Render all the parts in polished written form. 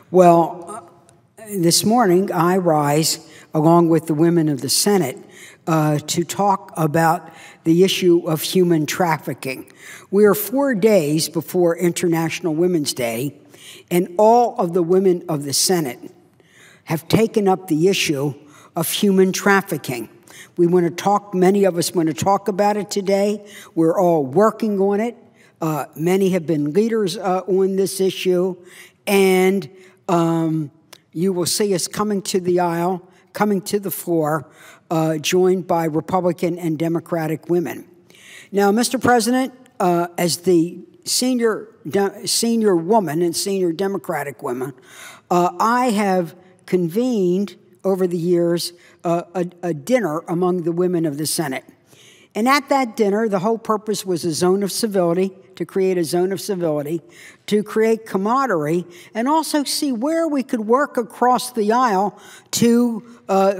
Well, this morning I rise, along with the women of the Senate, to talk about the issue of human trafficking. We are 4 days before International Women's Day, and all of the women of the Senate have taken up the issue of human trafficking. We want to talk, many of us want to talk about it today. We're all working on it. Many have been leaders on this issue, and you will see us coming to the aisle, coming to the floor, joined by Republican and Democratic women. Now, Mr. President, as the senior woman and senior Democratic woman, I have convened over the years a dinner among the women of the Senate. And at that dinner, the whole purpose was a zone of civility, to create a zone of civility, to create camaraderie, and also see where we could work across the aisle to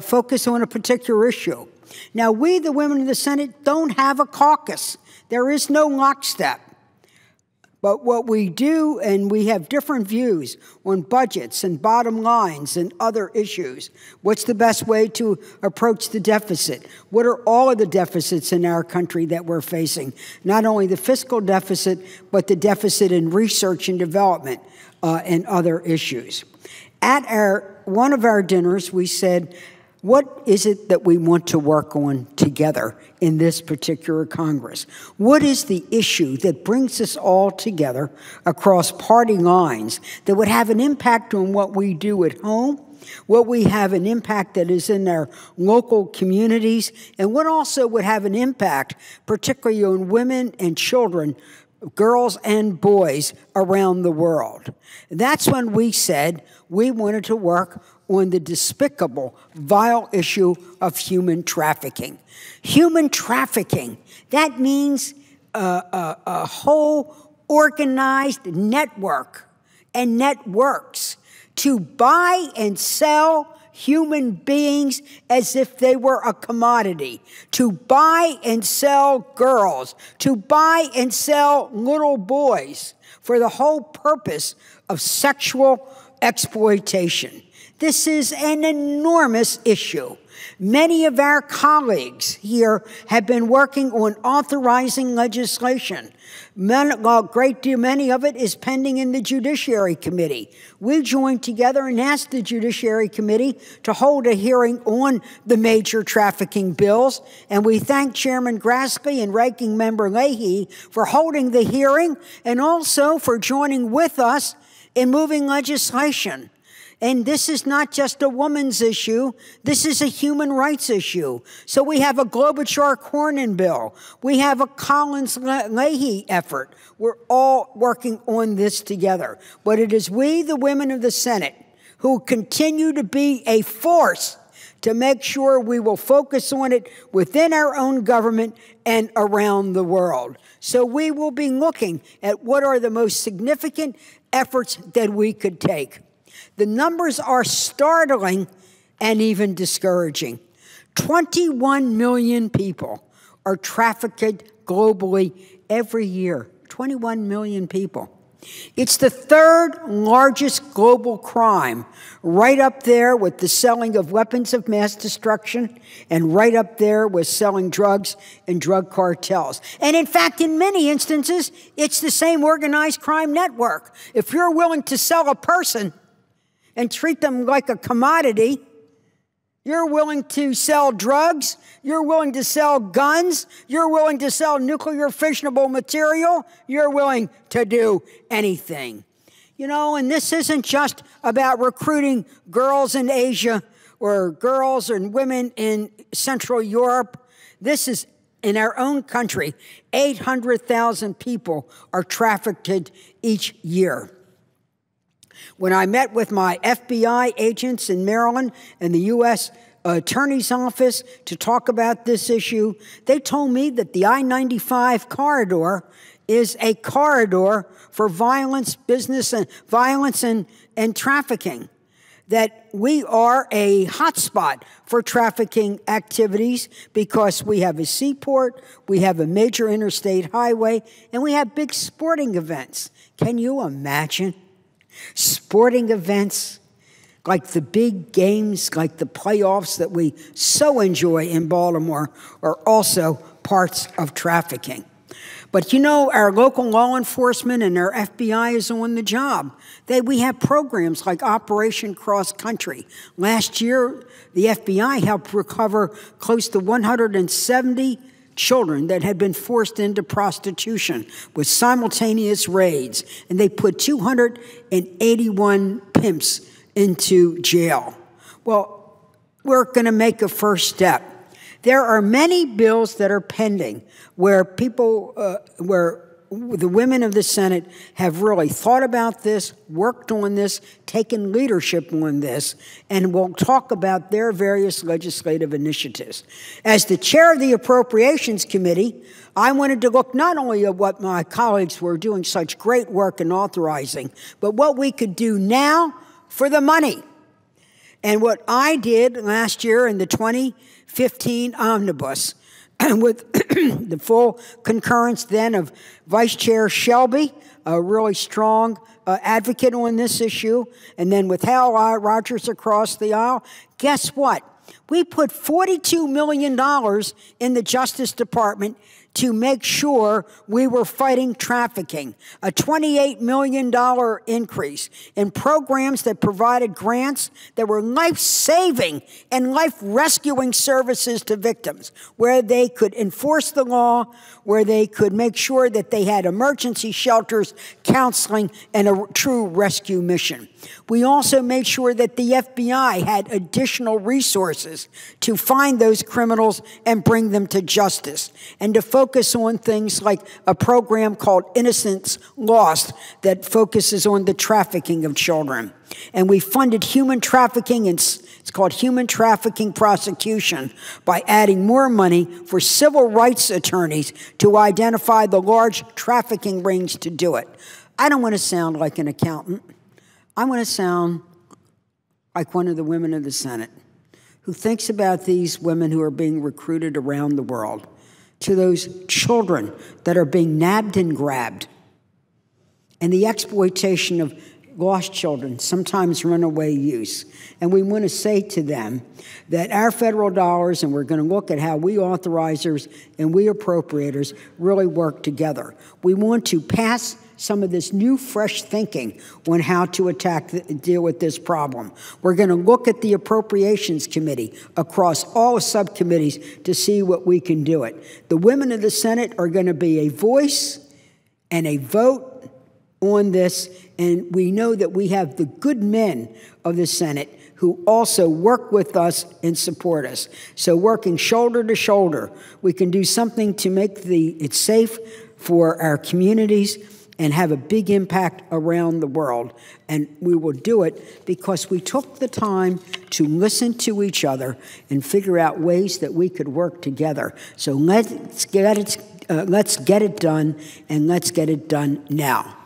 focus on a particular issue. Now, we, the women of the Senate, don't have a caucus. There is no lockstep. But what we do, and we have different views on budgets and bottom lines and other issues. What's the best way to approach the deficit? What are all of the deficits in our country that we're facing? Not only the fiscal deficit, but the deficit in research and development and other issues. At one of our dinners, we said, what is it that we want to work on together in this particular Congress? What is the issue that brings us all together across party lines that would have an impact on what we do at home, what we have an impact that is in our local communities, and what also would have an impact particularly on women and children, girls and boys around the world? That's when we said we wanted to work on the despicable, vile issue of human trafficking. Human trafficking, that means a whole organized network and networks to buy and sell human beings as if they were a commodity, to buy and sell girls, to buy and sell little boys for the whole purpose of sexual exploitation. This is an enormous issue. Many of our colleagues here have been working on authorizing legislation. Many of it is pending in the Judiciary Committee. We joined together and asked the Judiciary Committee to hold a hearing on the major trafficking bills, and we thank Chairman Grassley and Ranking Member Leahy for holding the hearing and also for joining with us in moving legislation. And this is not just a woman's issue. This is a human rights issue. So we have a Klobuchar-Cornyn bill. We have a Collins-Leahy effort. We're all working on this together. But it is we, the women of the Senate, who continue to be a force to make sure we will focus on it within our own government and around the world. So we will be looking at what are the most significant efforts that we could take. The numbers are startling and even discouraging. 21 million people are trafficked globally every year. 21 million people. It's the third largest global crime, right up there with the selling of weapons of mass destruction and right up there with selling drugs and drug cartels. And in fact, in many instances, it's the same organized crime network. If you're willing to sell a person and treat them like a commodity, you're willing to sell drugs, you're willing to sell guns, you're willing to sell nuclear fissionable material, you're willing to do anything. You know, and this isn't just about recruiting girls in Asia or girls and women in Central Europe. This is in our own country. 800,000 people are trafficked each year. When I met with my FBI agents in Maryland and the U.S. Attorney's Office to talk about this issue, they told me that the I-95 corridor is a corridor for violence, business, and violence and trafficking, that we are a hotspot for trafficking activities because we have a seaport, we have a major interstate highway, and we have big sporting events. Can you imagine Sporting events, like the big games, like the playoffs that we so enjoy in Baltimore, are also parts of trafficking. But you know, our local law enforcement and our FBI is on the job. We have programs like Operation Cross Country. Last year, the FBI helped recover close to 170 children that had been forced into prostitution with simultaneous raids, and they put 281 pimps into jail. Well, we're going to make a first step. There are many bills that are pending where where the women of the Senate have really thought about this, worked on this, taken leadership on this, and will talk about their various legislative initiatives. As the chair of the Appropriations Committee, I wanted to look not only at what my colleagues were doing such great work in authorizing, but what we could do now for the money. And what I did last year in the 2015 omnibus, with the full concurrence then of Vice Chair Shelby, a really strong advocate on this issue, and then with Hal Rogers across the aisle, guess what? We put $42 million in the Justice Department to make sure we were fighting trafficking, a $28 million increase in programs that provided grants that were life-saving and life-rescuing services to victims, where they could enforce the law, where they could make sure that they had emergency shelters, counseling, and a true rescue mission. We also made sure that the FBI had additional resources to find those criminals and bring them to justice, and to focus on things like a program called Innocence Lost that focuses on the trafficking of children. And we funded human trafficking, and it's called human trafficking prosecution, by adding more money for civil rights attorneys to identify the large trafficking rings to do it. I don't want to sound like an accountant. I want to sound like one of the women of the Senate who thinks about these women who are being recruited around the world, to those children that are being nabbed and grabbed, and the exploitation of lost children, sometimes runaway youth. And we want to say to them that our federal dollars, and we're going to look at how we authorizers and we appropriators really work together. We want to pass some of this new, fresh thinking on how to deal with this problem. We're going to look at the Appropriations Committee across all subcommittees to see what we can do it. The women of the Senate are going to be a voice and a vote on this, and we know that we have the good men of the Senate who also work with us and support us. So working shoulder to shoulder, we can do something to make it safe for our communities and have a big impact around the world. And we will do it because we took the time to listen to each other and figure out ways that we could work together. So let's get it done, and let's get it done now.